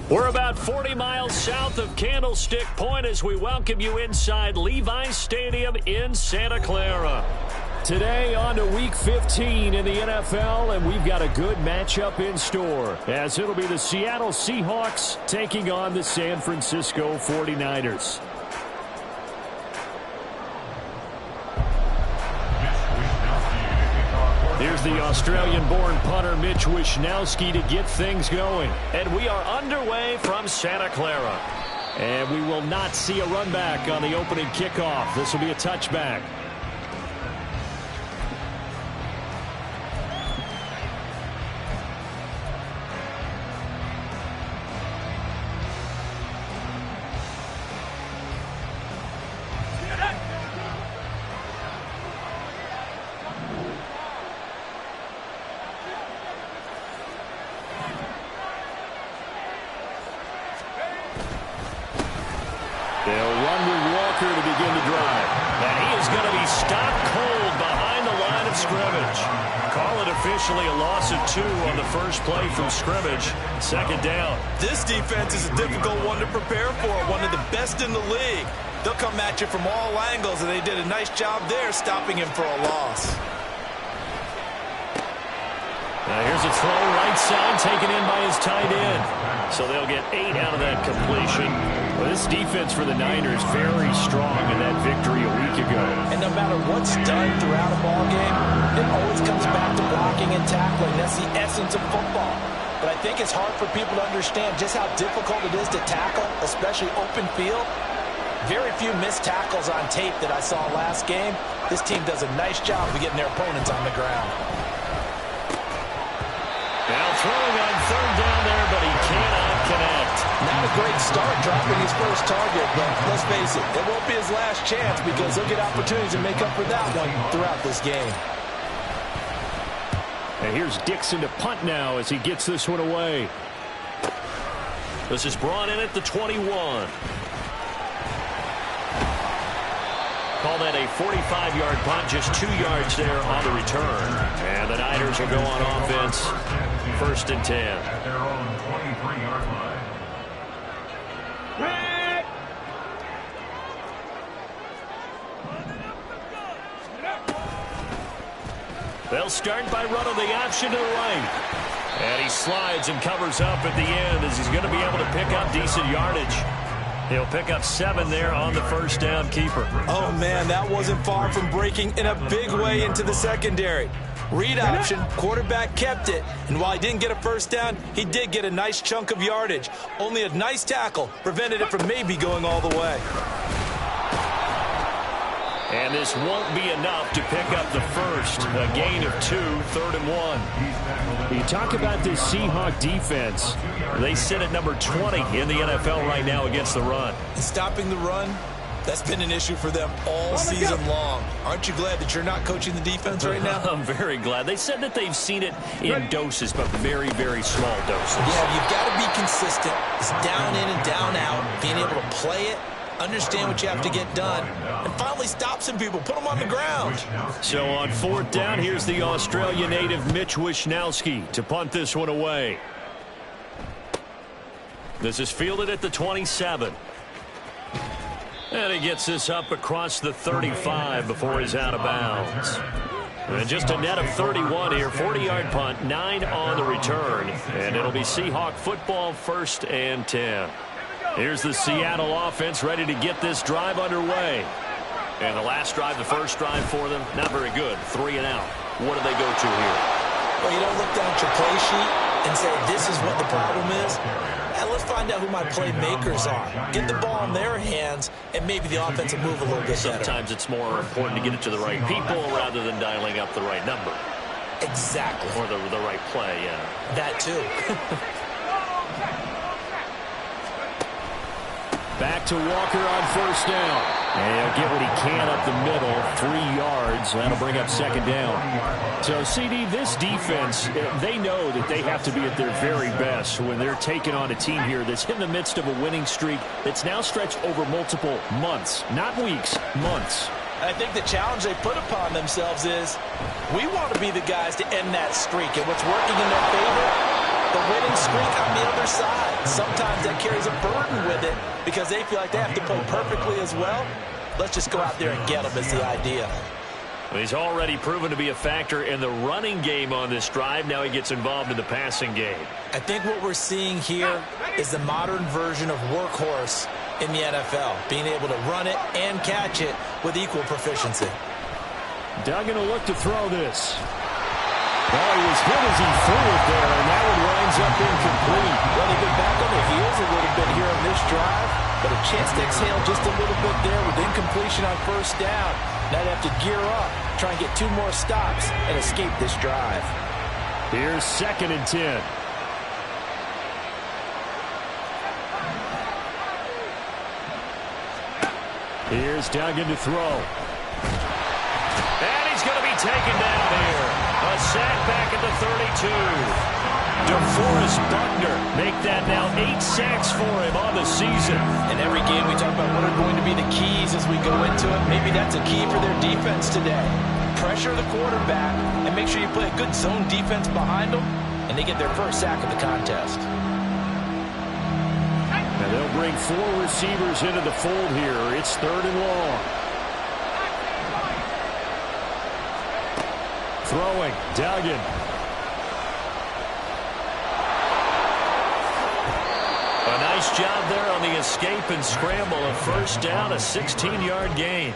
We're about 40 miles south of Candlestick Point as we welcome you inside Levi's Stadium in Santa Clara. Today on to Week 15 in the NFL, and we've got a good matchup in store, as it'll be the Seattle Seahawks taking on the San Francisco 49ers. Here's the Australian-born punter Mitch Wishnowsky to get things going. And we are underway from Santa Clara. And we will not see a run back on the opening kickoff. This will be a touchback. They'll run with Walker to begin the drive. And he is going to be stopped cold behind the line of scrimmage. Call it officially a loss of 2 on the first play from scrimmage. Second down. This defense is a difficult one to prepare for, one of the best in the league. They'll come at you from all angles, and they did a nice job there stopping him for a loss. Now here's a throw right side taken in by his tight end. So they'll get 8 out of that completion. Well, this defense for the Niners very strong in that victory a week ago. And no matter what's done throughout a ball game, it always comes back to blocking and tackling. That's the essence of football. But I think it's hard for people to understand just how difficult it is to tackle, especially open field. Very few missed tackles on tape that I saw last game. This team does a nice job of getting their opponents on the ground. Now throwing on third down there, but he cannot connect. Not a great start dropping his first target, but let's face it, it won't be his last chance because he'll get opportunities to make up for that one throughout this game. And here's Dixon to punt now as he gets this one away. This is brought in at the 21. Call that a 45-yard punt, just 2 yards there on the return. And the Niners will go on offense, 1st and 10. At their own 23-yard line. They'll start by running the option to the right. And he slides and covers up at the end as he's going to be able to pick up decent yardage. He'll pick up 7 there on the first down keeper. Oh, man, that wasn't far from breaking in a big way into the secondary. Read option, quarterback kept it, and while he didn't get a first down, he did get a nice chunk of yardage. Only a nice tackle prevented it from maybe going all the way. And this won't be enough to pick up the first. A gain of 2, 3rd and 1. You talk about this Seahawk defense. They sit at number 20 in the NFL right now against the run. And stopping the run, that's been an issue for them all season long. Aren't you glad that you're not coaching the defense right now? I'm very glad. They said that they've seen it in doses, but very, very small doses. Yeah, you've got to be consistent. It's down in and down out, being able to play it, understand what you have to get done, and finally stop some people, put them on the ground. So on 4th down, here's the Australian native Mitch Wishnowsky to punt this one away. This is fielded at the 27. And he gets this up across the 35 before he's out of bounds. And just a net of 31 here, 40-yard punt, 9 on the return. And it'll be Seahawk football, 1st and 10. Here's the Seattle offense ready to get this drive underway. And the last drive, the first drive for them, not very good. 3 and out. What do they go to here? Well, you don't look down at your play sheet and say, this is what the problem is. And let's find out who my playmakers are. Get the ball in their hands, and maybe the offense will move a little bit better. Sometimes it's more important to get it to the right people rather than dialing up the right number. Exactly. Or the right play, yeah. That too. Back to Walker on 1st down. And he'll get what he can up the middle, 3 yards. That'll bring up 2nd down. So, CD, this defense, they know that they have to be at their very best when they're taking on a team here that's in the midst of a winning streak that's now stretched over multiple months, not weeks, months. I think the challenge they put upon themselves is we want to be the guys to end that streak. And what's working in their favor, the winning streak on the other side. Sometimes that carries a burden with it because they feel like they have to play perfectly as well. Let's just go out there and get them is the idea. He's already proven to be a factor in the running game on this drive. Now he gets involved in the passing game. I think what we're seeing here is the modern version of workhorse in the NFL, being able to run it and catch it with equal proficiency. Duggan will look to throw this. Oh, he was hit as he threw it there, and that one winds up incomplete. Well, they've been back on their heels a little bit here on this drive, but a chance to exhale just a little bit there with incompletion on first down. Now they have to gear up, try and get 2 more stops, and escape this drive. Here's 2nd and 10. Here's Duggan to throw. And he's going to be taken down here. A sack back at the 32. DeForest Buckner make that now 8 sacks for him on the season. In every game we talk about what are going to be the keys as we go into it. Maybe that's a key for their defense today. Pressure the quarterback and make sure you play a good zone defense behind them, and they get their first sack of the contest. And they'll bring 4 receivers into the fold here. It's 3rd and long. Throwing, Duggan. A nice job there on the escape and scramble. A first down, a 16-yard gain.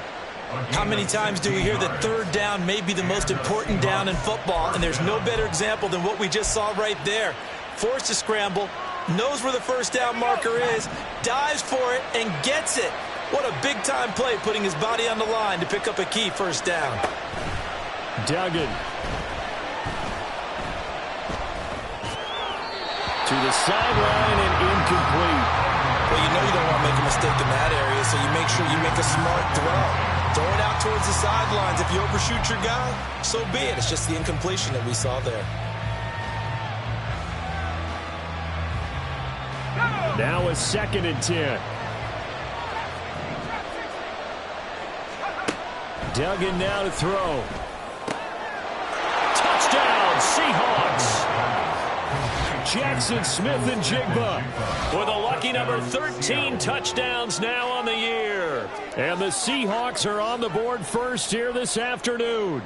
How many times do we hear that 3rd down may be the most important down in football, and there's no better example than what we just saw right there. Forced to scramble, knows where the first down marker is, dives for it, and gets it. What a big-time play, putting his body on the line to pick up a key first down. Duggan. To the sideline and incomplete. Well, you know you don't want to make a mistake in that area, so you make sure you make a smart throw. Throw it out towards the sidelines. If you overshoot your guy, so be it. It's just the incompletion that we saw there. Now a 2nd and 10. Duggan now to throw. Touchdown, Seahawks. Jackson Smith and Jigba with a lucky number 13 touchdowns now on the year. And the Seahawks are on the board first here this afternoon.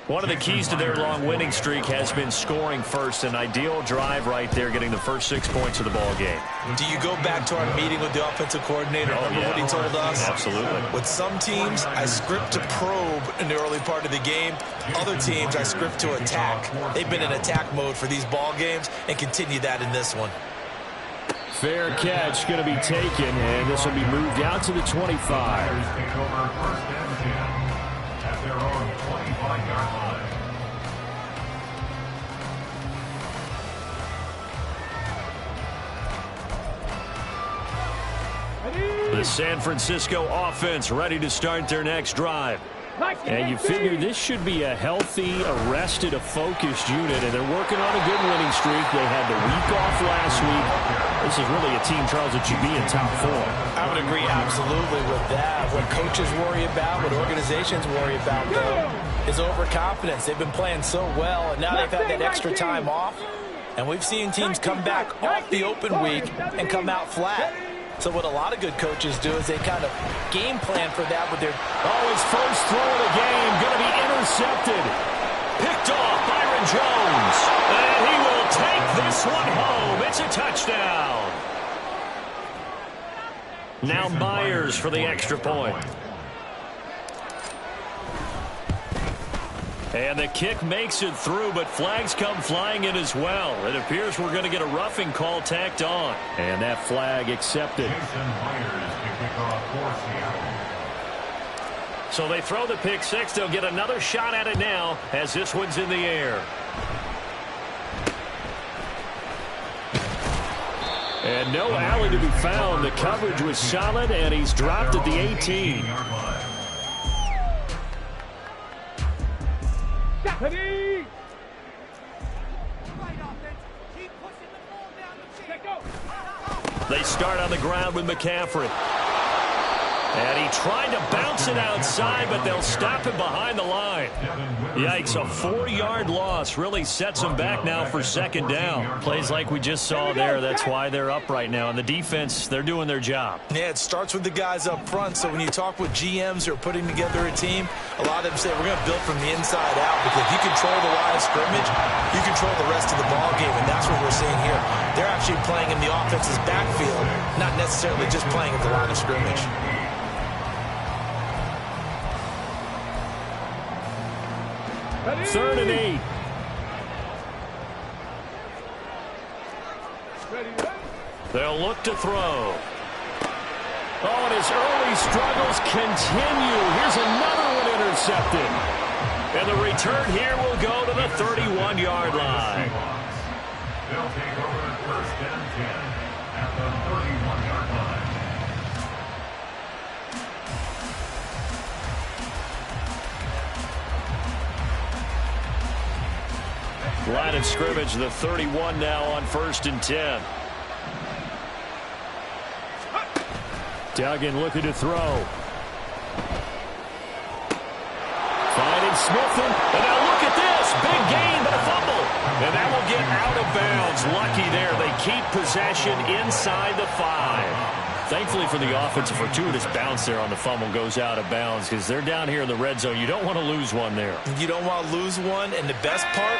One of the keys to their long winning streak has been scoring first. An ideal drive right there, getting the first 6 points of the ball game. Do you go back to our meeting with the offensive coordinator? Remember what he told us? Absolutely. With some teams, I script to probe in the early part of the game. Other teams, I script to attack. They've been in attack mode for these ball games and continue that in this one. Fair catch going to be taken, and this will be moved out to the 25. Take over 1st and 10 at their own 25-yard line. The San Francisco offense ready to start their next drive. And you figure this should be a healthy, arrested, a focused unit, and they're working on a good winning streak. They had the week off last week. This is really a team, Charles, that should be in top 4. I would agree absolutely with that. What coaches worry about, what organizations worry about, though, is overconfidence. They've been playing so well, and now they've had that extra time off. And we've seen teams come back off the open week and come out flat. So what a lot of good coaches do is they kind of game plan for that with their... Oh, his first throw of the game going to be intercepted. Picked off Byron Jones. And he will take this one home. It's a touchdown. Now Myers for the extra point. And the kick makes it through, but flags come flying in as well. It appears we're going to get a roughing call tacked on. And that flag accepted. So they throw the pick six. They'll get another shot at it now as this one's in the air. And no alley to be found. The coverage was solid, and he's dropped at the 18. They start on the ground with McCaffrey. And he tried to bounce it outside, but they'll stop him behind the line. Yikes, a 4-yard loss really sets them back now for second down. Plays like we just saw there, that's why they're up right now. And the defense, they're doing their job. Yeah, it starts with the guys up front. So when you talk with GMs who are putting together a team, a lot of them say we're going to build from the inside out, because if you control the line of scrimmage, you control the rest of the ball game, and that's what we're seeing here. They're actually playing in the offense's backfield, not necessarily just playing at the line of scrimmage. Third and 8. They'll look to throw. Oh, and his early struggles continue. Here's another one intercepted. And the return here will go to the 31-yard line. They'll take over at first and 10 at the 31-yard line. Line of scrimmage, the 31 now on first and 10. Duggan looking to throw. Finding Smith, and now look at this. Big gain, but a fumble. And that will get out of bounds. Lucky there. They keep possession inside the 5. Thankfully for the offense, a fortuitous bounce there on the fumble goes out of bounds, because they're down here in the red zone. You don't want to lose one there. You don't want to lose one, and the best part,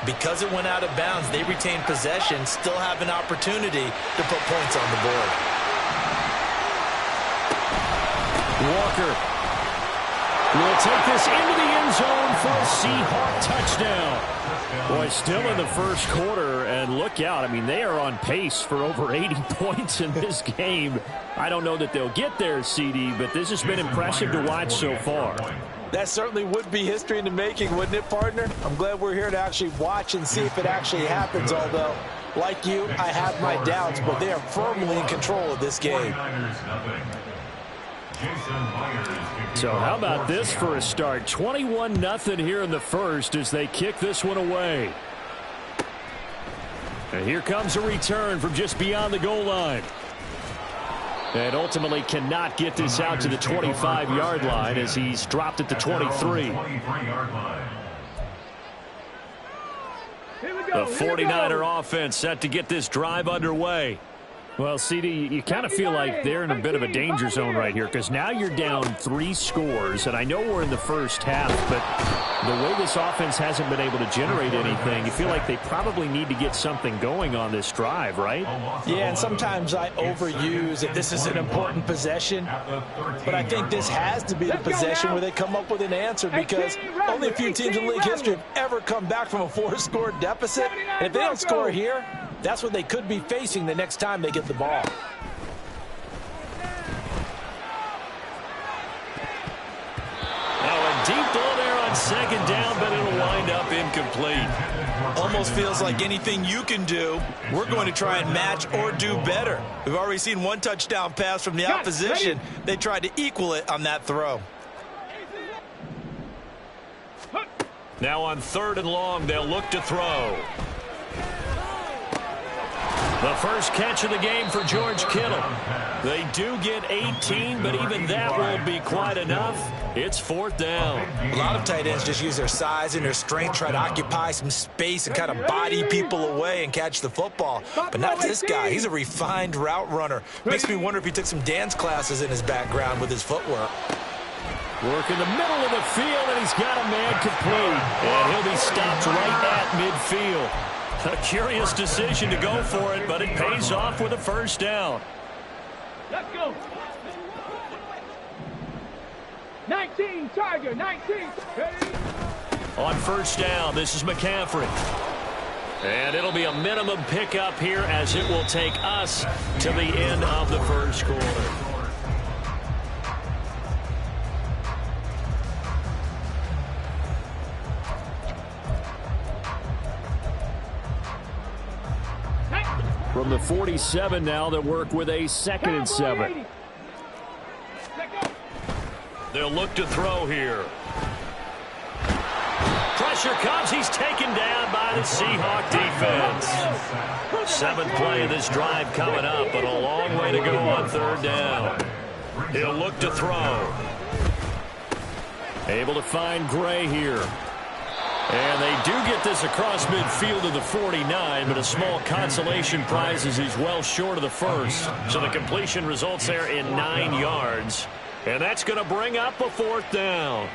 because it went out of bounds, they retain possession, still have an opportunity to put points on the board. Walker will take this into the end zone for a Seahawk touchdown. Boy, still in the first quarter, and look out. I mean, they are on pace for over 80 points in this game. I don't know that they'll get there, CD, but this has been impressive to watch so far. That certainly would be history in the making, wouldn't it, partner? I'm glad we're here to actually watch and see if it actually happens, although, like you, I have my doubts, but they are firmly in control of this game. So how about this for a start? 21-0 here in the first as they kick this one away. And here comes a return from just beyond the goal line. And ultimately cannot get this out to the 25-yard line as he's dropped at the 23. The 49er offense set to get this drive underway. Well, CD, you kind of feel like they're in a bit of a danger zone right here, because now you're down 3 scores, and I know we're in the first half, but the way this offense hasn't been able to generate anything, you feel like they probably need to get something going on this drive, right? Yeah, and sometimes I overuse it. This is an important possession, but I think this has to be the possession where they come up with an answer, because only a few teams in league history have ever come back from a 4-score deficit, and if they don't score here, that's what they could be facing the next time they get the ball. Now a deep ball there on second down, but it'll wind up incomplete. Almost feels like anything you can do, we're going to try and match or do better. We've already seen one touchdown pass from the opposition. They tried to equal it on that throw. Now on 3rd and long, they'll look to throw. The first catch of the game for George Kittle. They do get 18, but even that won't be quite enough. It's 4th down. A lot of tight ends just use their size and their strength, try to occupy some space and kind of body people away and catch the football. But not this guy. He's a refined route runner. Makes me wonder if he took some dance classes in his background with his footwork. Work in the middle of the field, and he's got a man complete. And he'll be stopped right at midfield. A curious decision to go for it, but it pays off with a first down. Let's go. 19, Tiger, 19. Ready? On first down, this is McCaffrey. And it'll be a minimum pickup here as it will take us to the end of the first quarter. From the 47 now, they'll work with a 2nd and 7. They'll look to throw here. Pressure comes. He's taken down by the Seahawk defense. 7th play of this drive coming up, but a long way to go on 3rd down. He'll look to throw. Able to find Gray here. And they do get this across midfield to the 49, but a small consolation prize as he's well short of the first. So the completion results there in 9 yards. And that's going to bring up a 4th down.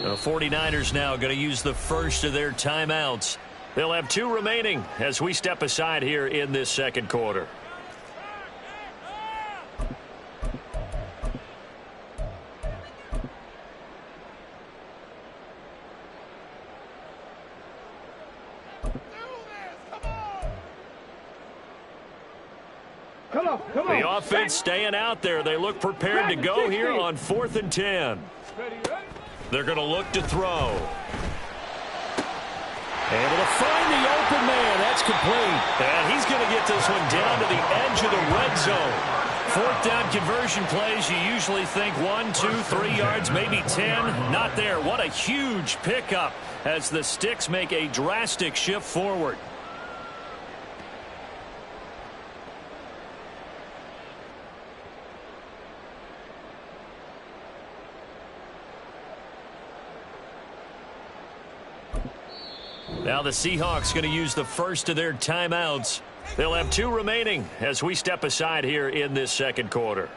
The 49ers now going to use the first of their timeouts. They'll have 2 remaining as we step aside here in this second quarter. Come on. The offense staying out there. They look prepared to go here on 4th and 10. They're going to look to throw. Able to find the open man. That's complete. And he's going to get this one down to the edge of the red zone. 4th down conversion plays, you usually think 1, 2, 3 yards, maybe 10. Not there. What a huge pickup as the Sticks make a drastic shift forward. Now the Seahawks going to use the first of their timeouts. They'll have 2 remaining as we step aside here in this second quarter.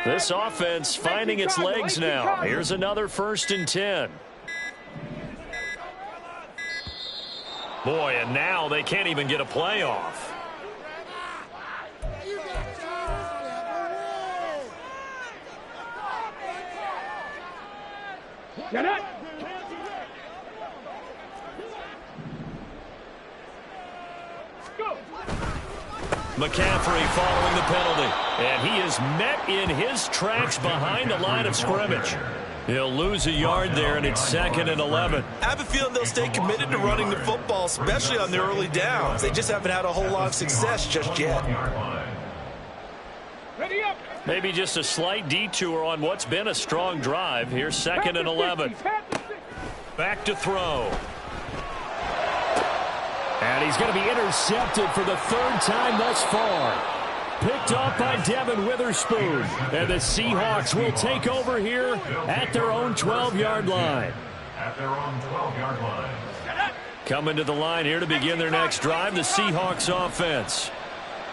This offense finding its legs now. Here's another 1st and 10. Boy, and now they can't even get a playoff. Get it. Go. McCaffrey following the penalty. And he is met in his tracks behind the line of scrimmage. He'll lose a yard there, and it's 2nd and 11. I have a feeling they'll stay committed to running the football, especially on the early downs. They just haven't had a whole lot of success just yet. Ready up. Maybe just a slight detour on what's been a strong drive. Here's 2nd and 11. Back to throw. And he's going to be intercepted for the 3rd time thus far. Picked off by Devin Witherspoon. And the Seahawks will take over here at their own 12-yard line. At their own 12-yard line. Coming to the line here to begin their next drive, the Seahawks offense.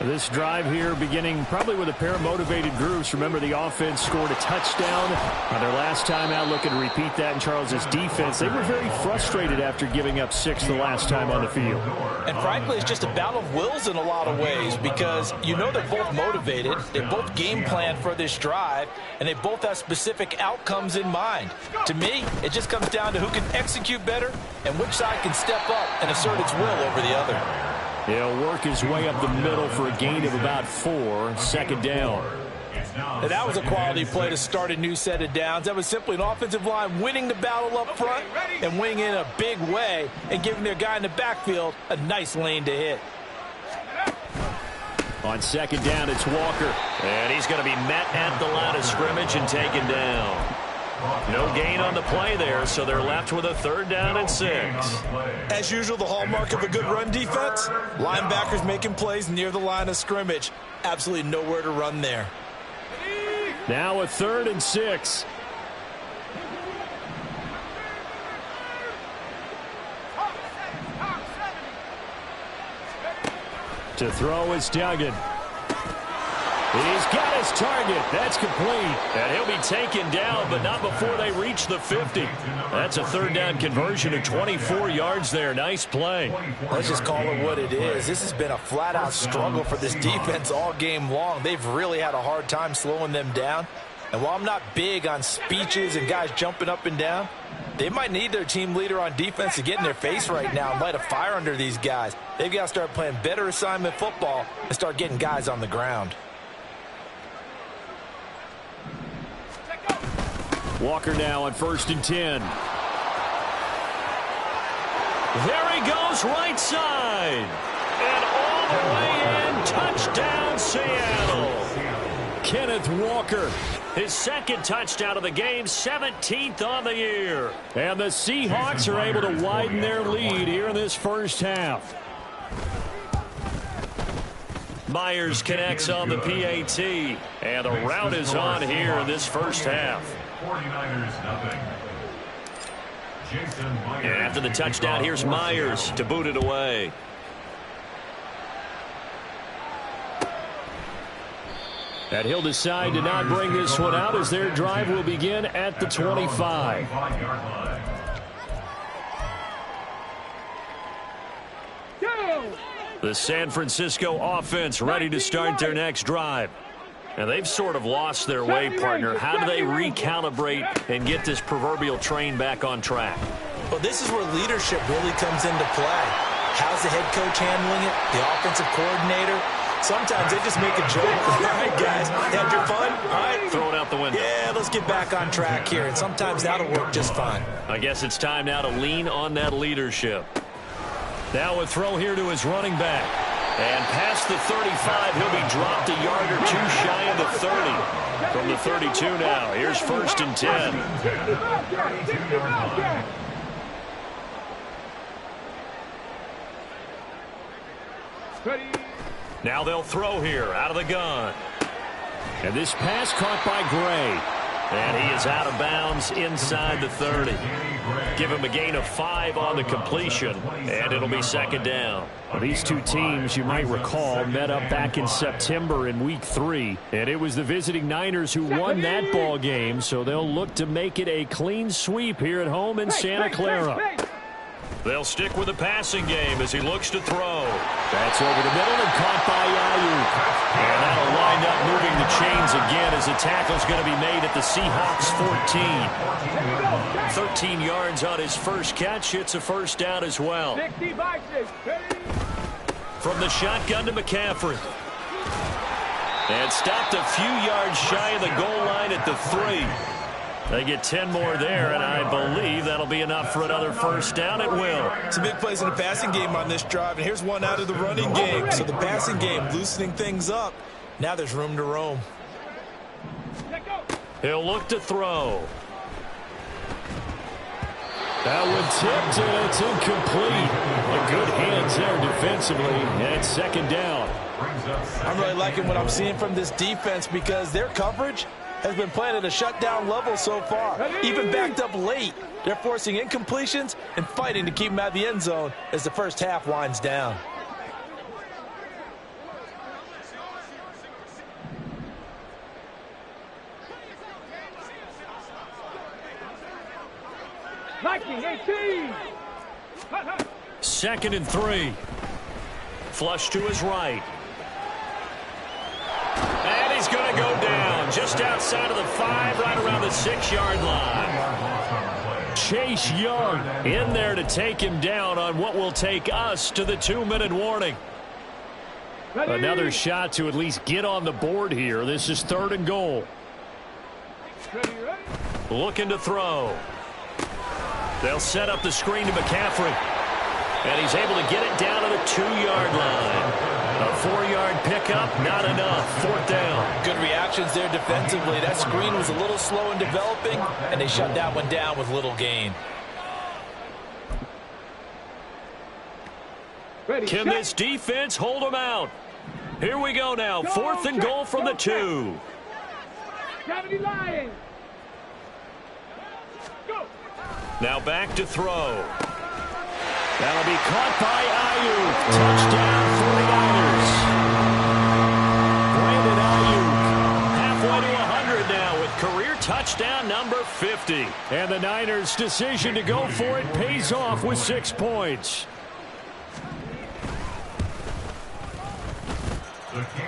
This drive here beginning probably with a pair of motivated groups. Remember, the offense scored a touchdown on their last time out, looking to repeat that in Charles's defense. They were very frustrated after giving up 6 the last time on the field. And frankly, it's just a battle of wills in a lot of ways because you know they're both motivated. They both game planned for this drive, and they both have specific outcomes in mind. To me, it just comes down to who can execute better and which side can step up and assert its will over the other. He'll work his way up the middle for a gain of about 4, 2nd down. And that was a quality play to start a new set of downs. That was simply an offensive line winning the battle up front and winning in a big way and giving their guy in the backfield a nice lane to hit. On 2nd down, it's Walker. And he's going to be met at the line of scrimmage and taken down. No gain on the play there, so they're left with a 3rd down and 6. As usual, the hallmark of a good run defense, linebackers making plays near the line of scrimmage. Absolutely nowhere to run there. Now a 3rd and 6. To throw is Duggan. He's got his target. That's complete. And he'll be taken down, but not before they reach the 50. That's a third down conversion of 24 yards there. Nice play. Let's just call it what it is. This has been a flat-out struggle for this defense all game long. They've really had a hard time slowing them down. And while I'm not big on speeches and guys jumping up and down, they might need their team leader on defense to get in their face right now and light a fire under these guys. They've got to start playing better assignment football and start getting guys on the ground. Walker now on 1st and 10. There he goes, right side. And all the way in, touchdown Seattle. Kenneth Walker. His second touchdown of the game, 17th on the year. And the Seahawks are able to widen their lead here in this first half. Myers connects on the PAT. And the route is on here in this first half. 49ers nothing. And after the touchdown, here's Myers to boot it away. And he'll decide to not bring this one out as their drive will begin at the 25. The San Francisco offense ready to start their next drive. And they've sort of lost their way, partner. How do they recalibrate and get this proverbial train back on track? Well, this is where leadership really comes into play. How's the head coach handling it? The offensive coordinator? Sometimes they just make a joke. All right, guys, had your fun? All right. Throw it out the window. Yeah, let's get back on track here. And sometimes that'll work just fine. I guess it's time now to lean on that leadership. Now a throw here to his running back. And past the 35, he'll be dropped a yard or two shy of the 30. From the 32 now, here's 1st and 10. Now they'll throw here out of the gun. And this pass caught by Gray. And he is out of bounds inside the 30. Give him a gain of 5 on the completion, and it'll be 2nd down. Well, these two teams, you might recall, met up back in September in Week 3, and it was the visiting Niners who won that ball game, so they'll look to make it a clean sweep here at home in Santa Clara. They'll stick with the passing game as he looks to throw. That's over the middle and caught by Ayuk. And that'll wind up moving the chains again as the tackle's going to be made at the Seahawks 14. 13 yards on his first catch. It's a first down as well. From the shotgun to McCaffrey. And stopped a few yards shy of the goal line at the 3. They get 10 more there, and I believe that'll be enough for another first down. It will. Some big plays in the passing game on this drive, and here's one out of the running game. So the passing game loosening things up. Now there's room to roam. He'll look to throw. That one tipped, and it's incomplete. A good hands there defensively, and it's 2nd down. I'm really liking what I'm seeing from this defense because their coverage has been playing at a shutdown level so far. Even backed up late, they're forcing incompletions and fighting to keep them out of the end zone as the first half winds down. Second and 3. Flush to his right. And he's going to go down just outside of the 5, right around the 6-yard line. Chase Young in there to take him down on what will take us to the 2-minute warning. Another shot to at least get on the board here. This is 3rd and goal. Looking to throw. They'll set up the screen to McCaffrey. And he's able to get it down to the 2-yard line. A 4-yard pickup, not enough. 4th down. Good reactions there defensively. That screen was a little slow in developing, and they shut that one down with little gain. Can this defense hold them out? Here we go now. 4th and goal from the 2. Now back to throw. That'll be caught by Ayuk. Touchdown 49ers. touchdown number 50. And the Niners' decision to go for it pays off with 6 points.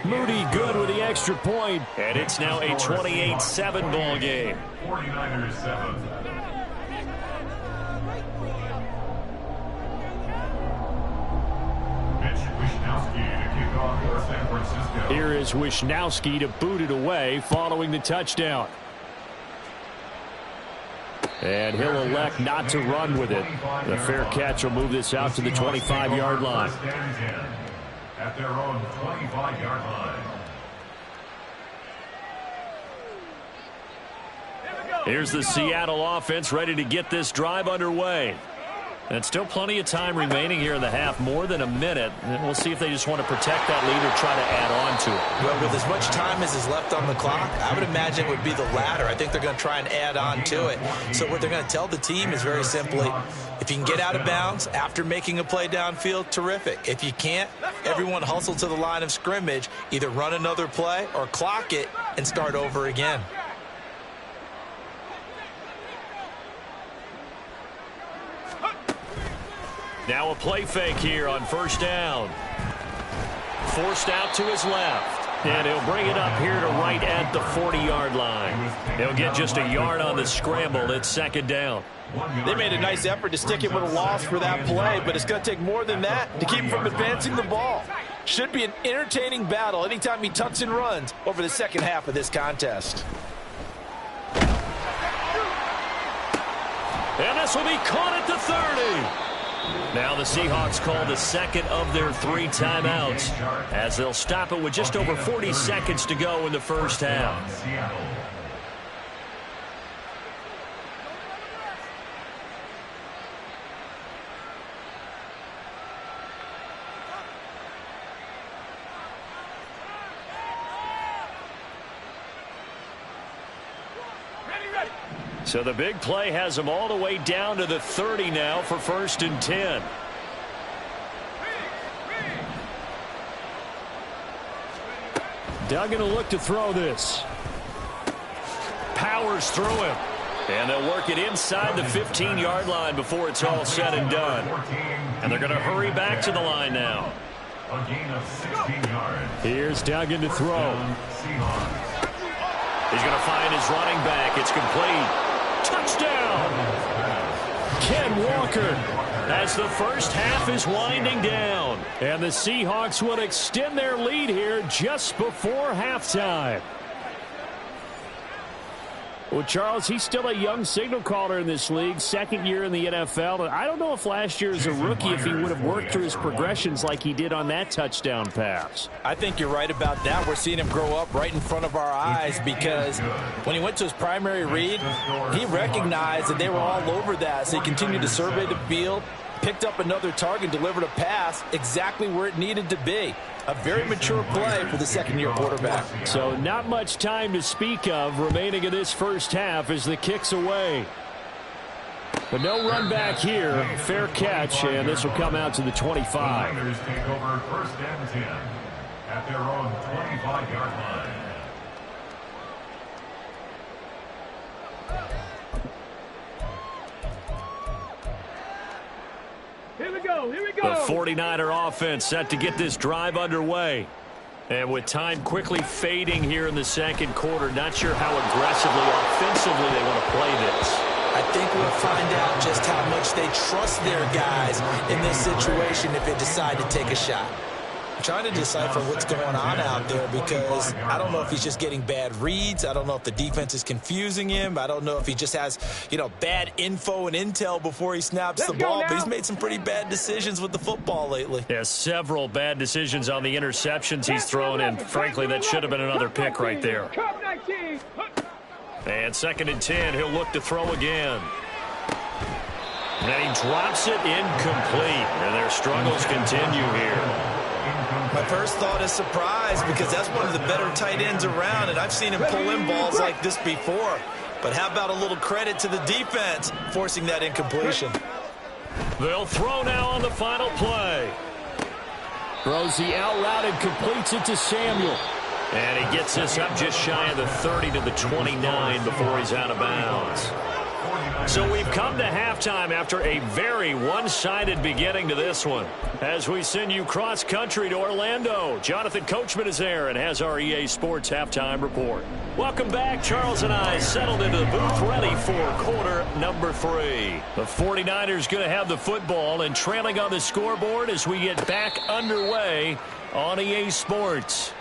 Moody good with the extra point. And it's now a 28-7 ball game. 49ers 7. Here is Wishnowski to boot it away following the touchdown. And he'll elect not to run with it. The fair catch will move this out to the 25-yard line. At their own 25-yard line. Here's the Seattle offense ready to get this drive underway. And still plenty of time remaining here in the half, more than a minute. And we'll see if they just want to protect that lead or try to add on to it. Well, with as much time as is left on the clock, I would imagine it would be the latter. I think they're going to try and add on to it. So what they're going to tell the team is very simply, if you can get out of bounds after making a play downfield, terrific. If you can't, everyone hustle to the line of scrimmage, either run another play or clock it and start over again. Now a play fake here on first down. Forced out to his left. And he'll bring it up here to right at the 40-yard line. He'll get just a yard on the scramble. It's second down. They made a nice effort to stick it with a loss for that play, but it's going to take more than that to keep him from advancing the ball. Should be an entertaining battle anytime he tucks and runs over the second half of this contest. And this will be caught at the 30. Now the Seahawks call the second of their 3 timeouts as they'll stop it with just over 40 seconds to go in the first half. So the big play has them all the way down to the 30 now for 1st and 10. Duggan will look to throw this. Powers through him. And they'll work it inside the 15-yard line before it's all said and done. And they're going to hurry back to the line now. A gain of 16 yards. Here's Duggan to throw. He's going to find his running back. It's complete. Touchdown! Ken Walker. As the first half is winding down. And the Seahawks will extend their lead here just before halftime. Well, Charles, he's still a young signal caller in this league, 2nd year in the NFL. And I don't know if last year as a rookie if he would have worked through his progressions like he did on that touchdown pass. I think you're right about that. We're seeing him grow up right in front of our eyes because when he went to his primary read, he recognized that they were all over that. So he continued to survey the field, picked up another target, delivered a pass exactly where it needed to be. A very mature play for the 2nd-year quarterback. So not much time to speak of remaining in this first half as the kick's away. But no run back here. Fair catch, and this will come out to the 25. The Niners take over 1st and 10 at their own 25-yard line. Here we The go. 49er offense set to get this drive underway. And with time quickly fading here in the 2nd quarter, not sure how aggressively, offensively they want to play this. I think we'll find out just how much they trust their guys in this situation if they decide to take a shot. I'm trying to decipher what's going on out there because I don't know if he's just getting bad reads. I don't know if the defense is confusing him. I don't know if he just has, bad info and intel before he snaps the ball. But he's made some pretty bad decisions with the football lately. Yeah, several bad decisions on the interceptions he's thrown, and frankly, that should have been another pick right there. And 2nd and 10, he'll look to throw again. And he drops it incomplete. And their struggles continue here. My first thought is surprise because that's one of the better tight ends around, and I've seen him pull in balls like this before. But how about a little credit to the defense forcing that incompletion? They'll throw now on the final play. Throws the out route and completes it to Samuel. And he gets this up just shy of the 30 to the 29 before he's out of bounds. So we've come to halftime after a very one-sided beginning to this one. As we send you cross-country to Orlando, Jonathan Coachman is there and has our EA Sports halftime report. Welcome back. Charles and I settled into the booth ready for quarter number 3. The 49ers going to have the football and trailing on the scoreboard as we get back underway on EA Sports.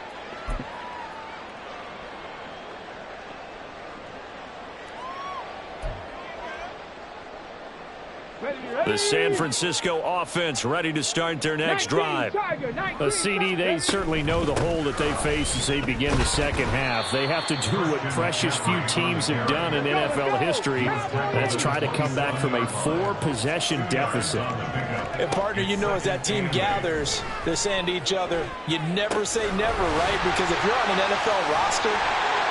The San Francisco offense ready to start their next drive. CD, they certainly know the hole that they face as they begin the second half. They have to do what precious few teams have done in NFL history. That's try to come back from a 4-possession deficit. And, partner, you know as that team gathers, they're saying to each other, you never say never, right? Because if you're on an NFL roster,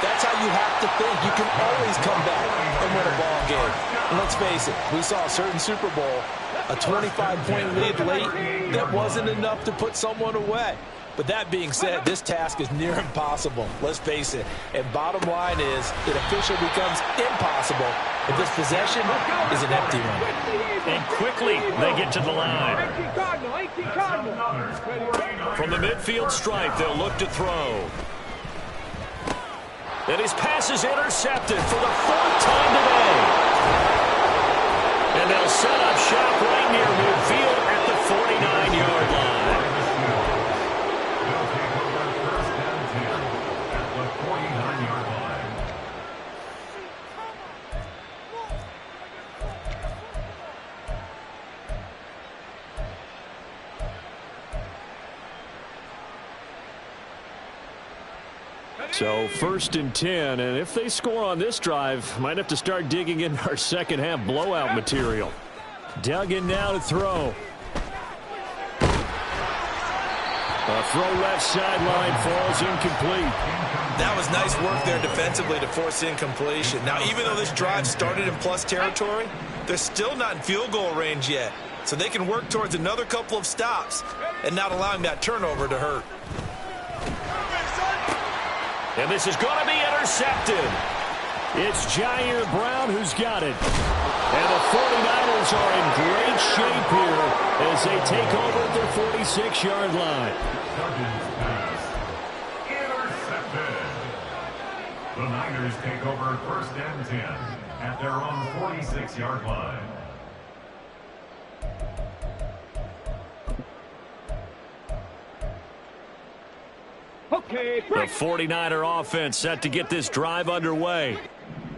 that's how you have to think. You can always come back and win a ball game. And let's face it, we saw a certain Super Bowl, a 25-point lead late that wasn't enough to put someone away. But that being said, this task is near impossible. Let's face it. And bottom line is, it officially becomes impossible if this possession is an empty one. And quickly, they get to the line. From the midfield stripe, they'll look to throw. And his pass is intercepted for the 4th time today. And they'll set up shop right near midfield at the 49-yard line. They'll take over first and 10 at the 49-yard line. So 1st and 10, and if they score on this drive, might have to start digging in our second half blowout material. Duggan now to throw. A throw left sideline falls incomplete. That was nice work there defensively to force incompletion. Now, even though this drive started in plus territory, they're still not in field goal range yet. So they can work towards another couple of stops and not allowing that turnover to hurt. And this is going to be intercepted. It's Jair Brown who's got it. And the 49ers are in great shape here as they take over at their 46-yard line. Duggan's pass intercepted. The Niners take over first and 10 at their own 46-yard line. Okay, the 49er offense set to get this drive underway.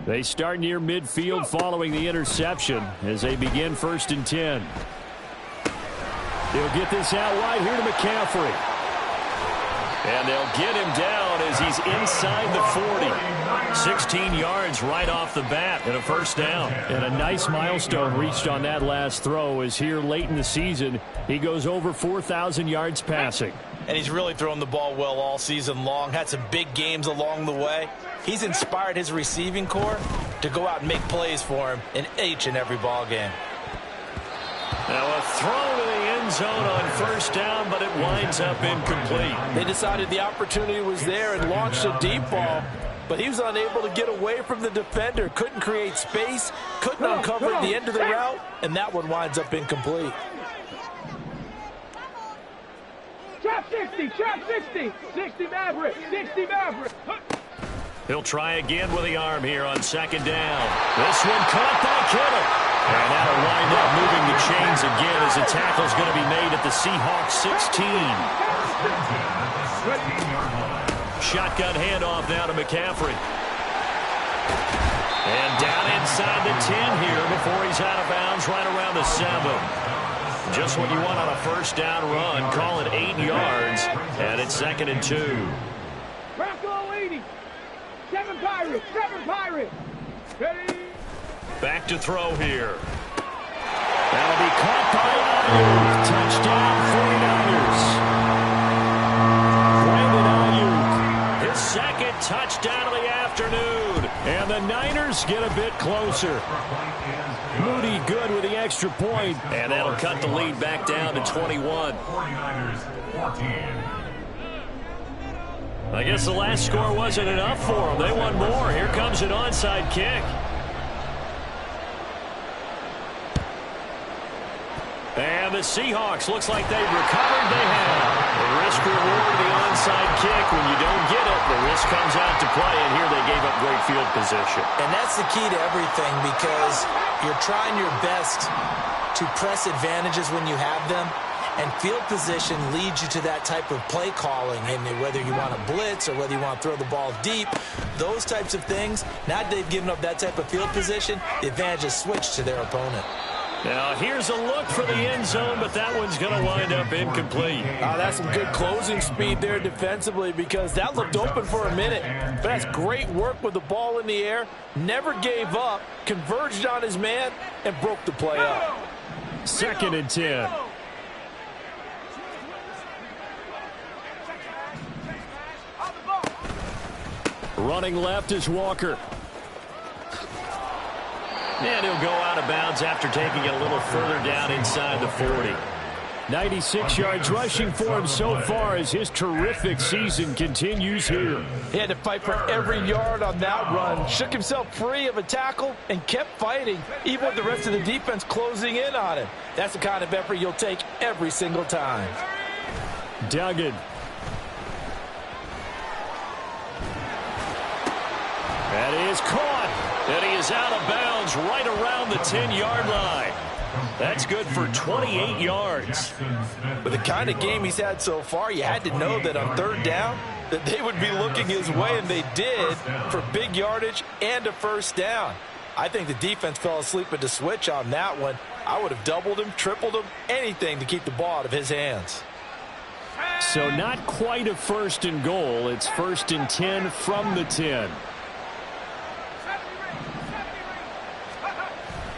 They start near midfield following the interception as they begin 1st and 10. They'll get this out wide here to McCaffrey. And they'll get him down as he's inside the 40. 16 yards right off the bat and a first down. And a nice milestone reached on that last throw as here late in the season, he goes over 4,000 yards passing. And he's really thrown the ball well all season long. Had some big games along the way. He's inspired his receiving corps to go out and make plays for him in each and every ball game. Now a throw to the end zone on first down, but it winds up incomplete. They decided the opportunity was there and launched a deep ball, but he was unable to get away from the defender. Couldn't create space, couldn't uncover the end of the route, and that one winds up incomplete. Trap 60, trap 60, 60 Maverick, 60 Maverick. He'll try again with the arm here on second down. This one caught by Kittle. And that'll wind up moving the chains again as the tackle's going to be made at the Seahawks 16. Shotgun handoff now to McCaffrey. And down inside the 10 here before he's out of bounds right around the 7. Just what you want on a first down run. Call it 8 yards. And it's 2nd and 2. Bronco 80. 7 Pirates. 7 Pirates. Ready. Back to throw here. That'll be caught by Ayuk. Touchdown 49ers. Brandon Ayuk. His 2nd touchdown of the afternoon. And the Niners get a bit closer. Moody good with the extra point. And that'll cut the lead back down to 21. 49ers 14. I guess the last score wasn't enough for them. They want more. Here comes an onside kick. And the Seahawks, looks like they've recovered. They have. The risk reward of the onside kick. When you don't get it, the risk comes out to play. And here they gave up great field position. And that's the key to everything, because you're trying your best to press advantages when you have them. And field position leads you to that type of play calling. And whether you want to blitz or whether you want to throw the ball deep, those types of things, now that they've given up that type of field position, the advantage is switched to their opponent. Now, here's a look for the end zone, but that one's going to wind up incomplete. That's some good closing speed there defensively, because that looked open for a minute. But that's great work with the ball in the air. Never gave up, converged on his man, and broke the play up. 2nd and 10. Running left is Walker. And he'll go out of bounds after taking it a little further down inside the 40. 96 yards rushing for him so far as his terrific season continues here. He had to fight for every yard on that run. Shook himself free of a tackle and kept fighting, even with the rest of the defense closing in on him. That's the kind of effort you'll take every single time. Duggan. That is caught. And he is out of bounds right around the 10-yard line. That's good for 28 yards. With the kind of game he's had so far, you had to know that on 3rd down that they would be looking his way, and they did, for big yardage and a 1st down. I think the defense fell asleep at the switch on that one. I would have doubled him, tripled him, anything to keep the ball out of his hands. So not quite a 1st and goal. It's 1st and 10 from the 10.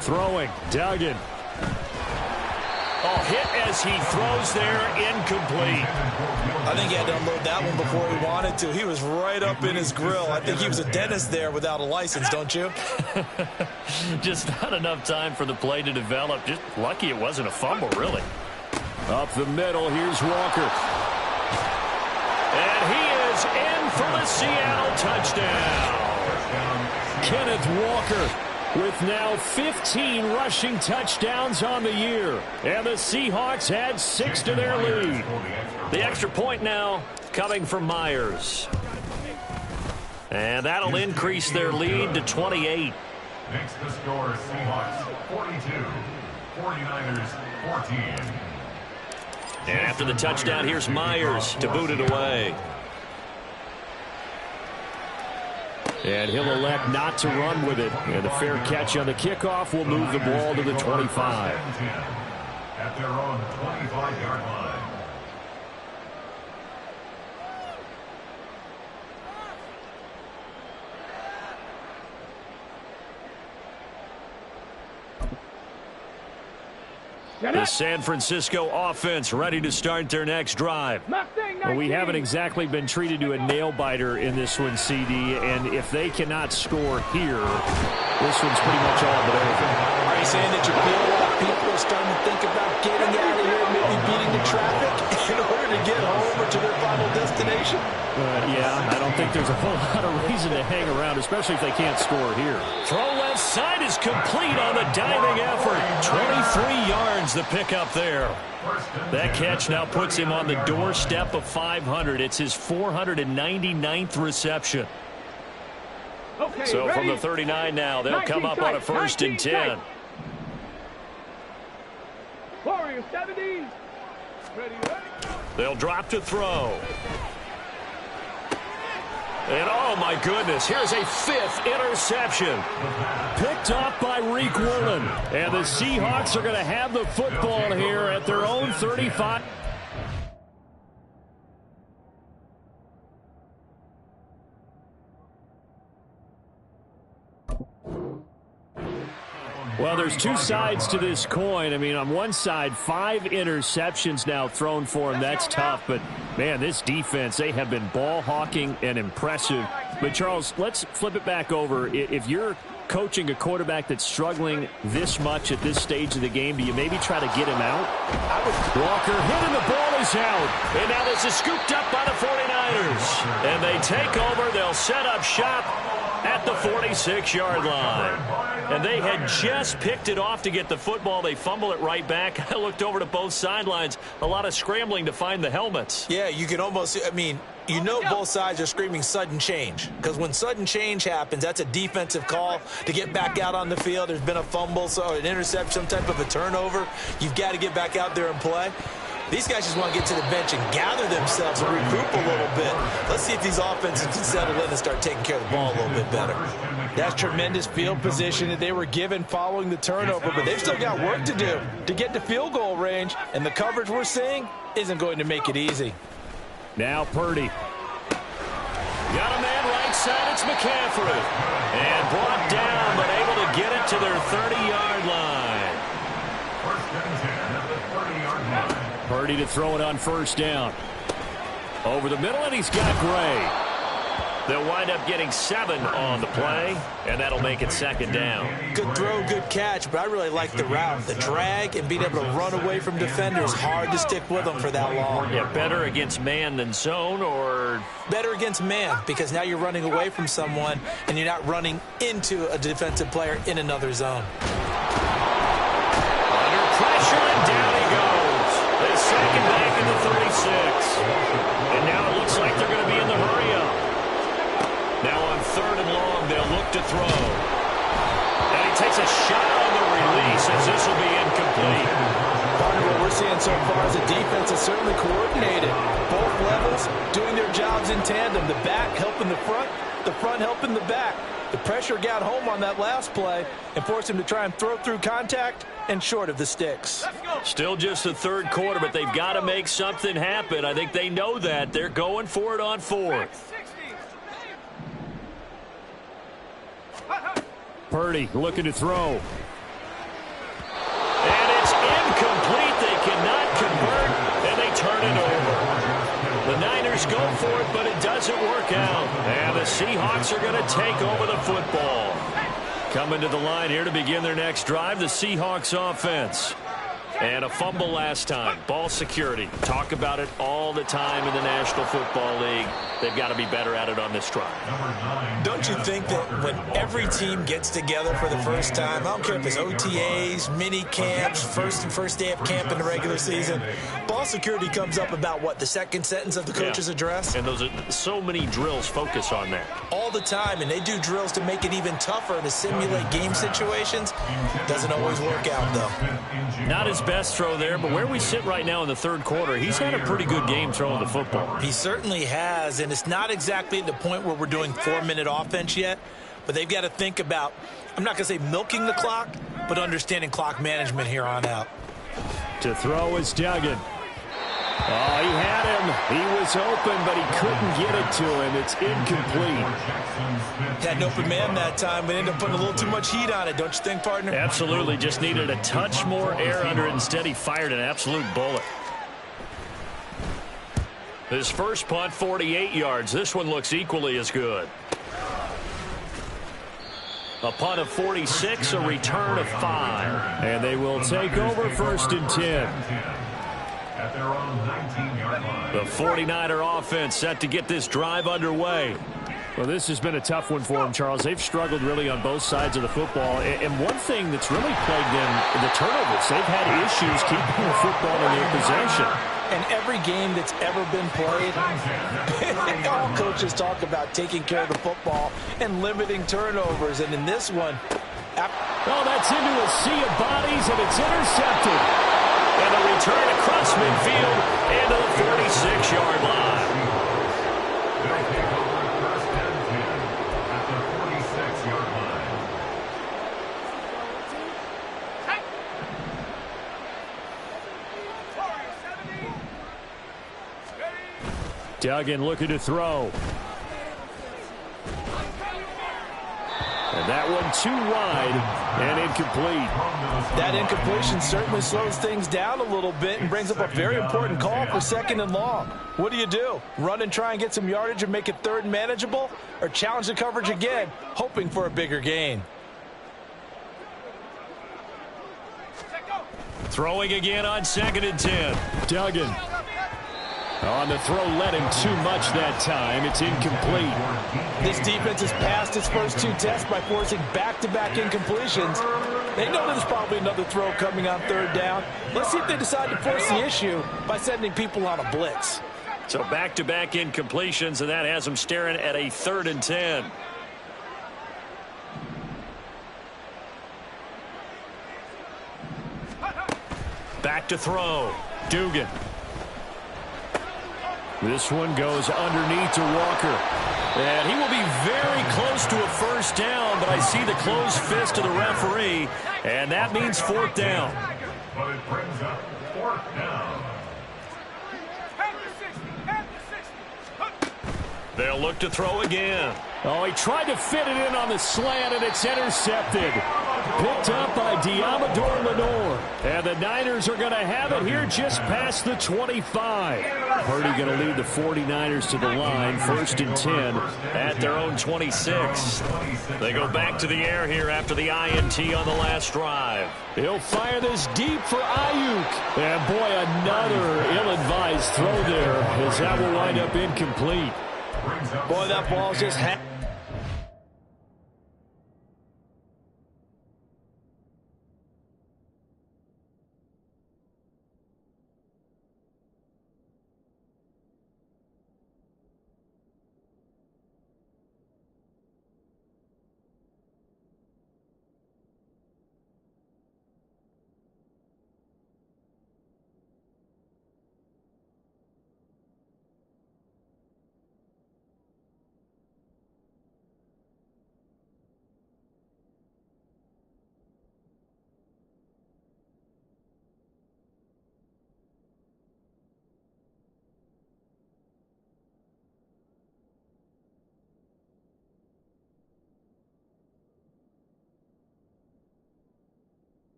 Throwing, Duggan. Oh, hit as he throws there, incomplete. I think he had to unload that one before he wanted to. He was right up in his grill. I think he was a dentist there without a license, don't you? Just not enough time for the play to develop. Just lucky it wasn't a fumble, really. Up the middle, here's Walker. And he is in for the Seattle touchdown. Kenneth Walker with now 15 rushing touchdowns on the year. And the Seahawks add 6 to their lead. The extra point now coming from Myers. And that'll increase their lead to 28. Makes the score Seahawks 42, 49ers 14. And after the touchdown, here's Myers to boot it away. And he'll elect not to run with it. And the fair catch on the kickoff will move the ball to the 25. At their own 25-yard line. The San Francisco offense ready to start their next drive. Well, we haven't exactly been treated to a nail-biter in this one, CD, and if they cannot score here, this one's pretty much all but over. Are you saying that you feel like people are starting to think about getting out of here, maybe beating the traffic in order to get home or to their final destination? Yeah, I don't think there's a whole lot of reason to hang around, especially if they can't score here. Throw left side is complete on the diving effort. 23 yards the pickup there. That catch now puts him on the doorstep of 500. It's his 499th reception. So from the 39 now, they'll come up on a 1st and 10. Warrior 70. They'll drop to throw. And oh my goodness, here's a 5th interception. Picked off by Reek Woolen. And the Seahawks are going to have the football here at their own 35. Well, there's two sides to this coin. I mean, on one side, 5 interceptions now thrown for him. That's tough. But, man, this defense, they have been ball hawking and impressive. But, Charles, let's flip it back over. If you're coaching a quarterback that's struggling this much at this stage of the game, do you maybe try to get him out? Walker hit and the ball is out. And now this is scooped up by the 49ers. Niners. And they take over. They'll set up shop at the 46-yard line. And they had just picked it off to get the football. They fumble it right back. I looked over to both sidelines. A lot of scrambling to find the helmets. Yeah, you can almost, you know both sides are screaming sudden change. Because when sudden change happens, that's a defensive call to get back out on the field. There's been a fumble, so an interception, some type of a turnover. You've got to get back out there and play. These guys just want to get to the bench and gather themselves and recoup a little bit. Let's see if these offenses can settle in and start taking care of the ball a little bit better. That's tremendous field position that they were given following the turnover, but they've still got work to do to get to field goal range, and the coverage we're seeing isn't going to make it easy. Now Purdy. Got a man right side. It's McCaffrey. And brought down, but able to get it to their 30-yard line. First and 10 at the 30-yard line. Purdy to throw it on first down. Over the middle, and he's got Gray. They'll wind up getting 7 on the play, and that'll make it second down. Good throw, good catch, but I really like the route. The drag and being able to run away from defenders, hard to stick with them for that long. Yeah, better against man than zone, or? Better against man, because now you're running away from someone, and you're not running into a defensive player in another zone. Under pressure, and down he goes. They sack him back in the 36. And now it looks like they're going to be in the hurry-up. Now on 3rd and long, they'll look to throw. And he takes a shot on the release as this will be incomplete. Partner, what we're seeing so far is the defense is certainly coordinated. Both levels doing their jobs in tandem. The back helping the front helping the back. The pressure got home on that last play and forced him to try and throw through contact and short of the sticks. Still just the 3rd quarter, but they've got to make something happen. I think they know that. They're going for it on 4th. Purdy looking to throw. And it's incomplete. They cannot convert, and they turn it over. The Niners go for it, but it doesn't work out. And the Seahawks are going to take over the football. Coming to the line here to begin their next drive, the Seahawks offense. And a fumble last time. Ball security. Talk about it all the time in the National Football League. They've got to be better at it on this drive. Don't you think that when every team gets together for the first time, I don't care if it's OTAs, mini camps, first day of camp in the regular season, ball security comes up about what, the second sentence of the coach's address? And those are so many drills focus on that. All the time, and they do drills to make it even tougher to simulate game situations. Doesn't always work out, though. Not his best throw there, but where we sit right now in the 3rd quarter, he's had a pretty good game throwing the football. He certainly has, and it's not exactly at the point where we're doing 4-minute offense yet, but they've got to think about, I'm not going to say milking the clock, but understanding clock management here on out. To throw is Duggan. Oh, he had him. He was open, but he couldn't get it to him. It's incomplete. Had an open man that time, but ended up putting a little too much heat on it, don't you think, partner? Absolutely. Just needed a touch more air under it. Instead, he fired an absolute bullet. His first punt, 48 yards. This one looks equally as good. A punt of 46, a return of 5. And they will take over 1st and 10. At their own 19-yard line. The 49er offense set to get this drive underway. Well, this has been a tough one for them, Charles. They've struggled really on both sides of the football. And one thing that's really plagued them, the turnovers. They've had issues keeping the football in their possession. And every game that's ever been played, all coaches talk about taking care of the football and limiting turnovers. And in this one, oh, that's into a sea of bodies, and it's intercepted. And a return across midfield into the 46-yard line. They'll take over 1st and 10 at the 46-yard line. Duggan looking to throw. And that one too wide and incomplete. that incompletion certainly slows things down a little bit and brings up a very important call for 2nd and long. What do? Run and try and get some yardage and make it 3rd and manageable, or challenge the coverage again, hoping for a bigger gain? Throwing again on 2nd and 10. Duggan. On the throw, led him too much that time. It's incomplete. This defense has passed its first 2 tests by forcing back-to-back incompletions. They know there's probably another throw coming on 3rd down. Let's see if they decide to force the issue by sending people on a blitz. So back-to-back incompletions, and that has them staring at a 3rd and 10. Back to throw. Dugan. This one goes underneath to Walker. And he will be very close to a first down, but I see the closed fist of the referee, and that means 4th down. But it brings up 4th down. They'll look to throw again. Oh, he tried to fit it in on the slant, and it's intercepted. Picked up by Diamador Lenore. And the Niners are going to have it here just past the 25. Purdy going to lead the 49ers to the line, 1st and 10. At their own 26. They go back to the air here after the INT on the last drive. He'll fire this deep for Ayuk. And boy, another ill-advised throw there, as that will wind up incomplete. Boy, that ball's just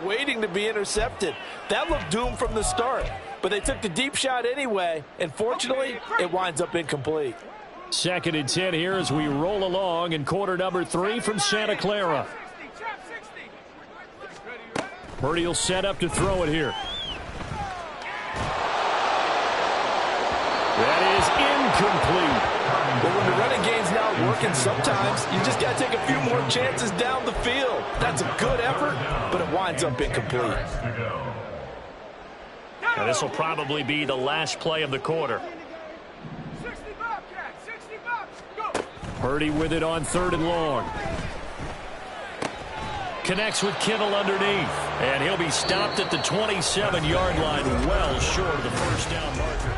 waiting to be intercepted. That looked doomed from the start, but they took the deep shot anyway, and fortunately, it winds up incomplete. 2nd and 10 here as we roll along in quarter number 3 from Santa Clara. Purdy will set up to throw it here. That is incomplete. But when the running game's not working, sometimes you just got to take a few more chances down the field. That's a good effort, but it winds up incomplete. Now this will probably be the last play of the quarter. Purdy with it on 3rd and long. Connects with Kittle underneath. And he'll be stopped at the 27-yard line, well short of the first down marker.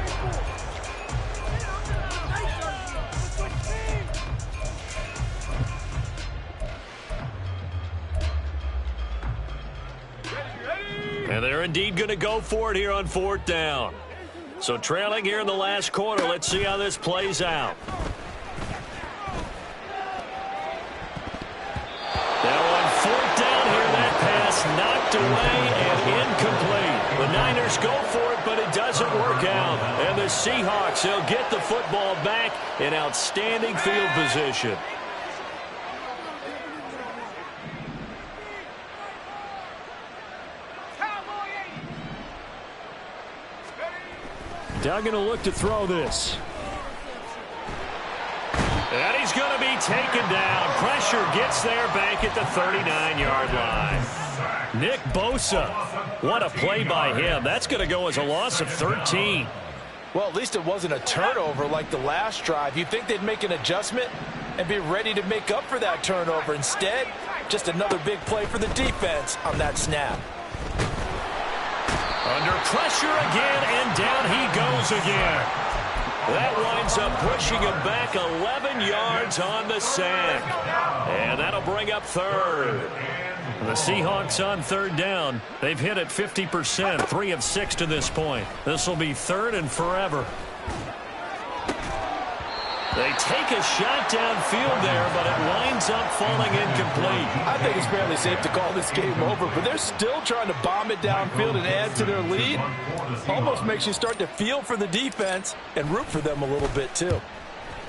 And they're indeed going to go for it here on 4th down. So trailing here in the last quarter. Let's see how this plays out. Now on 4th down here, that pass knocked away and incomplete. The Niners go for it, but it doesn't work out. And the Seahawks, they'll get the football back in outstanding field position. Duggan will look to throw this. And he's going to be taken down. Pressure gets there back at the 39-yard line. Nick Bosa, what a play by him. That's going to go as a loss of 13. Well, at least it wasn't a turnover like the last drive. You'd think they'd make an adjustment and be ready to make up for that turnover. Instead, just another big play for the defense on that snap. Under pressure again, and down he goes again. That winds up pushing him back 11 yards on the sack. And that'll bring up 3rd. The Seahawks on 3rd down. They've hit it 50%, 3 of 6 to this point. This will be 3rd and forever. They take a shot downfield there, but it winds up falling incomplete. I think it's fairly safe to call this game over, but they're still trying to bomb it downfield and add to their lead. Almost makes you start to feel for the defense and root for them a little bit, too.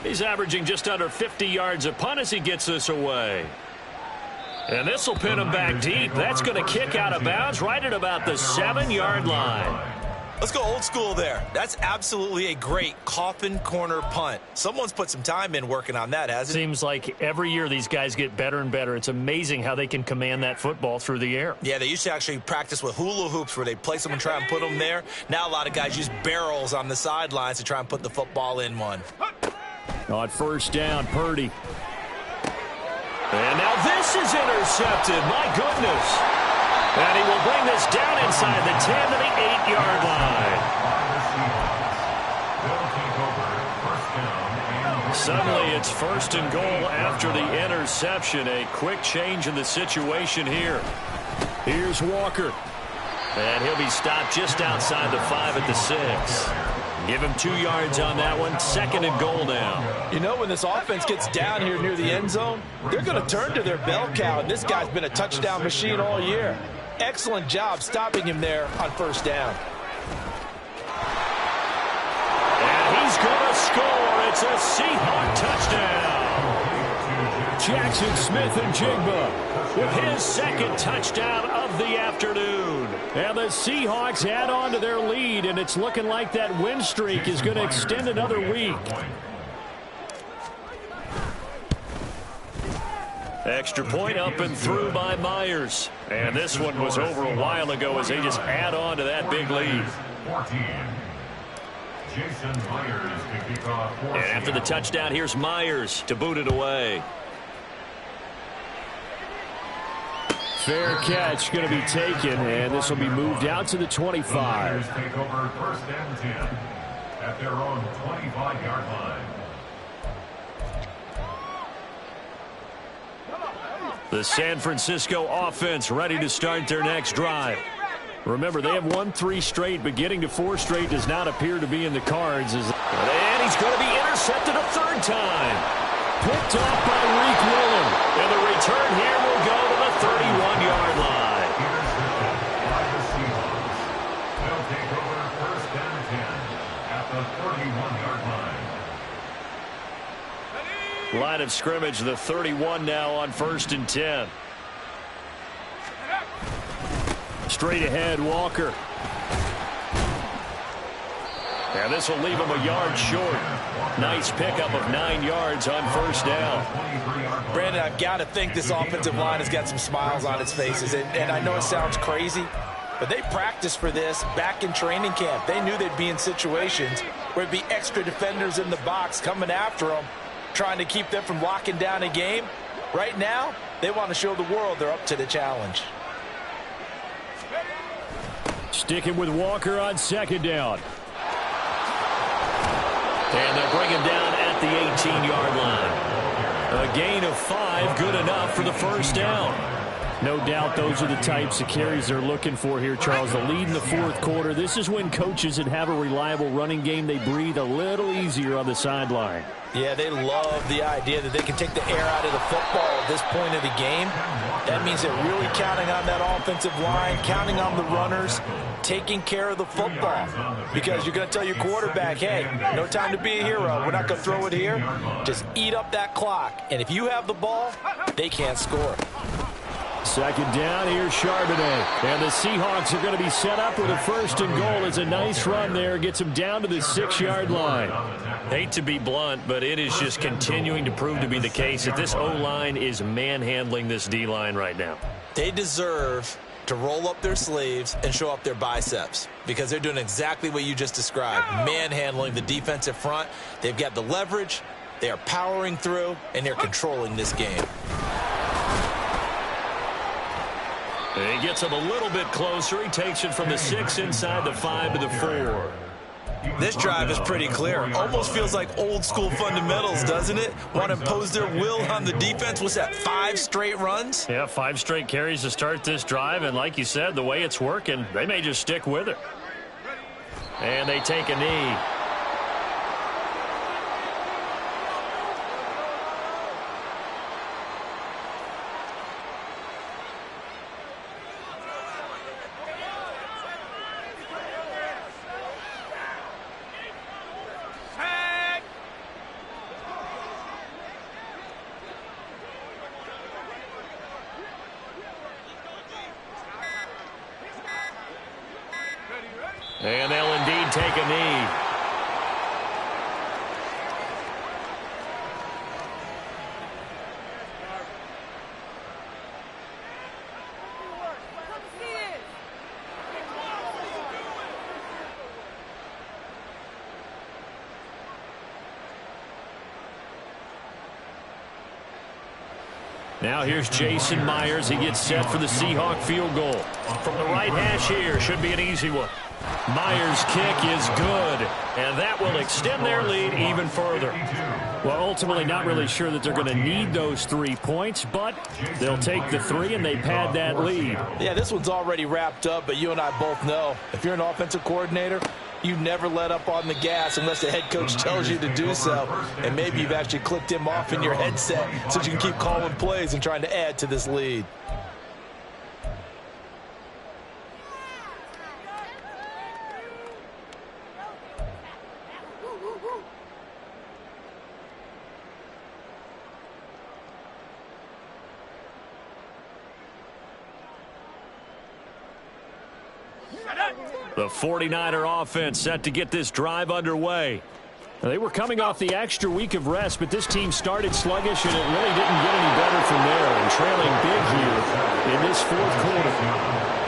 He's averaging just under 50 yards a punt as he gets this away. And this will pin him back deep. That's going to kick out of bounds right at about the 7-yard line. Let's go old school there. That's absolutely a great coffin corner punt. Someone's put some time in working on that, hasn't it? Seems like every year these guys get better and better. It's amazing how they can command that football through the air. Yeah, they used to actually practice with hula hoops where they place them and try and put them there. Now a lot of guys use barrels on the sidelines to try and put the football in one. On first down, Purdy. And now this is intercepted. My goodness. And he will bring this down inside the 10 to the 8-yard line. Suddenly it's first and goal after the interception. A quick change in the situation here. Here's Walker. And he'll be stopped just outside the 5 at the 6. Give him 2 yards on that one. Second and goal now. You know, when this offense gets down here near the end zone, they're going to turn to their bell cow, and this guy's been a touchdown machine all year. Excellent job stopping him there on first down. And he's going to score. It's a Seahawk touchdown. Jackson Smith-Njigba with his second touchdown of the afternoon. And the Seahawks add on to their lead, and it's looking like that win streak is going to extend another week. Extra point up and through by Myers. And this one was over a while ago as they just add on to that big lead. And after the touchdown, here's Myers to boot it away. Fair catch going to be taken, and this will be moved out to the 25. Take over first and 10 at their own 25-yard line. The San Francisco offense ready to start their next drive. Remember, they have won 3 straight, but getting to 4 straight does not appear to be in the cards. And he's going to be intercepted a third time. Picked off by Reek Willen. And the return here will go to the 31-yard line. By the Seahawks. They'll take over first and 10 at the 31-yard line. Line of scrimmage, the 31 now on first and 10. Straight ahead, Walker. And this will leave him a yard short. Nice pickup of 9 yards on first down. Brandon, I've got to think this offensive line has got some smiles on its faces. And I know it sounds crazy, but they practiced for this back in training camp. They knew they'd be in situations where it'd be extra defenders in the box coming after them, trying to keep them from locking down a game. Right now, they want to show the world they're up to the challenge. Sticking with Walker on second down. And they'll bring him down at the 18-yard line. A gain of 5, good enough for the first down. No doubt those are the types of carries they're looking for here, Charles. The lead in the fourth quarter. This is when coaches that have a reliable running game, they breathe a little easier on the sideline. Yeah, they love the idea that they can take the air out of the football at this point of the game. That means they're really counting on that offensive line, counting on the runners, taking care of the football. Because you're going to tell your quarterback, hey, no time to be a hero. We're not going to throw it here. Just eat up that clock. And if you have the ball, they can't score. Second down, here's Charbonnet. And the Seahawks are going to be set up with a first and goal. It's a nice run there. Gets them down to the 6-yard line. Hate to be blunt, but it is just continuing to prove to be the case that this O-line is manhandling this D-line right now. They deserve to roll up their sleeves and show up their biceps because they're doing exactly what you just described, manhandling the defensive front. They've got the leverage, they are powering through, and they're controlling this game. He gets him a little bit closer. He takes it from the 6 inside the 5 to the 4. This drive is pretty clear. Almost feels like old school fundamentals, doesn't it? Want to impose their will on the defense. What's that, 5 straight runs? Yeah, 5 straight carries to start this drive. And like you said, the way it's working, they may just stick with it. And they take a knee. And they'll indeed take a knee. Now here's Jason Myers. He gets set for the Seahawk field goal. From the right hash here, should be an easy one. Myers' kick is good, and that will extend their lead even further. Well, ultimately not really sure that they're going to need those 3 points, but they'll take the 3 and they pad that lead. Yeah, this one's already wrapped up, but you and I both know if you're an offensive coordinator, you never let up on the gas unless the head coach tells you to do so. And maybe you've actually clicked him off in your headset so you can keep calling plays and trying to add to this lead. The 49er offense set to get this drive underway. They were coming off the extra week of rest, but this team started sluggish, and it really didn't get any better from there. And trailing big here in this fourth quarter.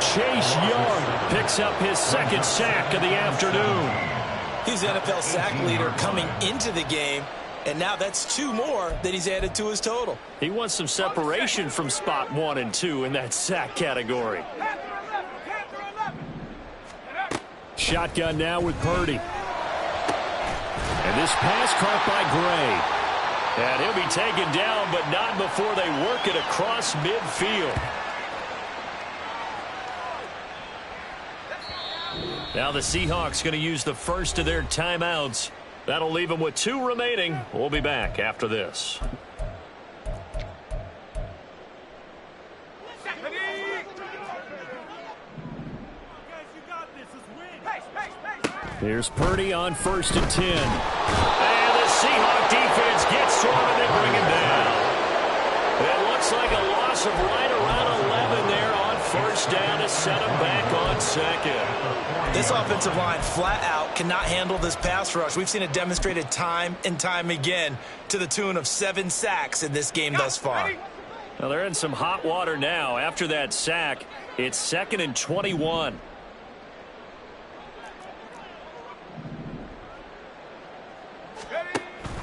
Chase Young picks up his second sack of the afternoon. He's the NFL sack leader coming into the game, and now that's 2 more that he's added to his total. He wants some separation from spot 1 and 2 in that sack category. Shotgun now with Purdy. And this pass caught by Gray. And he'll be taken down, but not before they work it across midfield. Now the Seahawks going to use the first of their timeouts. That'll leave them with 2 remaining. We'll be back after this. Here's Purdy on 1st and 10. And the Seahawk defense gets to him and they bring him down. It looks like a loss of right around 11 there on 1st down to set him back on 2nd. This offensive line flat out cannot handle this pass rush. We've seen it demonstrated time and time again to the tune of 7 sacks in this game thus far. Well, they're in some hot water now. After that sack, it's 2nd and 21.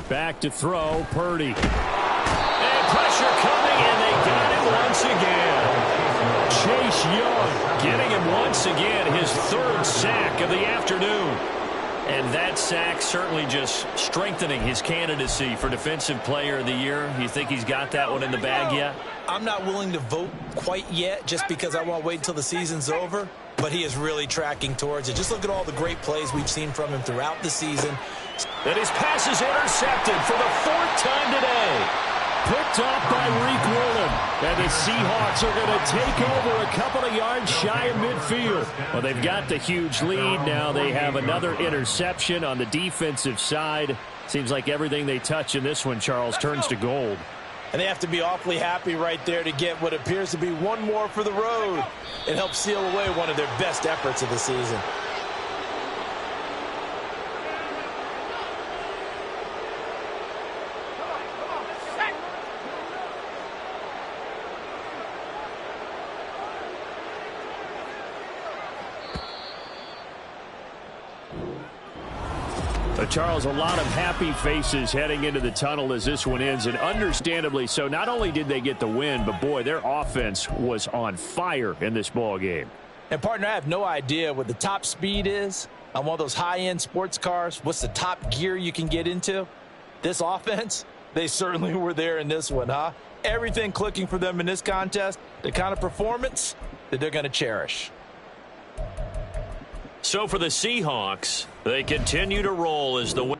Back to throw, Purdy. And pressure coming, and they got him once again. Chase Young getting him once again, his 3rd sack of the afternoon. And that sack certainly just strengthening his candidacy for Defensive Player of the Year. You think he's got that one in the bag yet? I'm not willing to vote quite yet just because I want to wait until the season's over. But he is really tracking towards it. Just look at all the great plays we've seen from him throughout the season. And his pass is intercepted for the 4th time today. Picked off by Reek Willen. And the Seahawks are going to take over a couple of yards shy of midfield. Well, they've got the huge lead. Now they have another interception on the defensive side. Seems like everything they touch in this one, Charles, turns to gold. And they have to be awfully happy right there to get what appears to be 1 more for the road and help seal away one of their best efforts of the season. Charles, a lot of happy faces heading into the tunnel as this one ends, and understandably so. Not only did they get the win, but boy, their offense was on fire in this ball game. And partner, I have no idea what the top speed is on one of those high-end sports cars. What's the top gear you can get into? This offense, they certainly were there in this one, huh? Everything clicking for them in this contest, the kind of performance that they're going to cherish. So for the Seahawks, they continue to roll as the